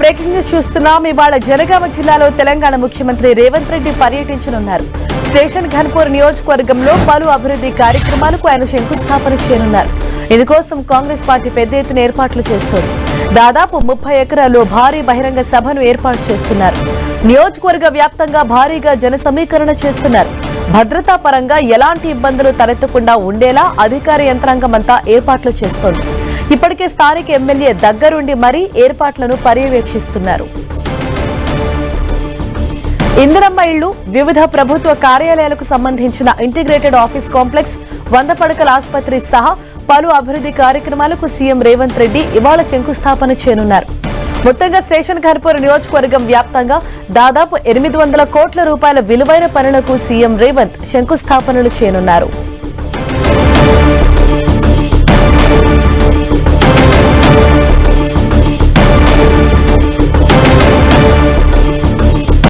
Breaking news చూస్తున్నాం. ఇవాళ జనగామ జిల్లాలో తెలంగాణ ముఖ్యమంత్రి రేవంత్ రెడ్డి పర్యటించనున్నారు. స్టేషన్ ఘన్పూర్ నియోజకవర్గంలో పలు అభివృద్ధి కార్యక్రమాలకు ఆయన శంకుస్థాపన చేయనున్నారు. ఇందుకోసం కాంగ్రెస్ పార్టీ పెద్ద ఎత్తున ఏర్పాట్లు చేస్తోంది. దాదాపు 30 ఎకరాల్లో భారీ బహిరంగ సభను ఏర్పాటు చేస్తున్నారు. నియోజకవర్గ వ్యాప్తంగా భారీగా జన సమీకరణ చేస్తున్నారు. భద్రతా పరంగా ఎలాంటి ఇబ్బందులు తలెత్తకుండా ఉండేలా అధికార యంత్రాంగమంతా ఏర్పాట్లు చేస్తోంది. ఇప్పటికే స్థానిక ఎమ్మెల్యే దగ్గరుండి మరీ ఏర్పాట్లను పర్యవేక్షిస్తున్నారు. ఇందిరమ్మ ఇళ్లు, వివిధ ప్రభుత్వ కార్యాలయాలకు సంబంధించిన ఇంటిగ్రేటెడ్ ఆఫీస్ కాంప్లెక్స్, 100 పడకల ఆసుపత్రి సహా పలు అభివృద్ధి కార్యక్రమాలకు సీఎం రేవంత్ రెడ్డి ఇవాళ శంకుస్థాపన చేయనున్నారు. మొత్తంగా స్టేషన్ ఘన్పూర్ నియోజకవర్గం వ్యాప్తంగా దాదాపు 800 కోట్ల రూపాయల విలువైన పనులకు సీఎం రేవంత్ శంకుస్థాపనలు చేయనున్నారు.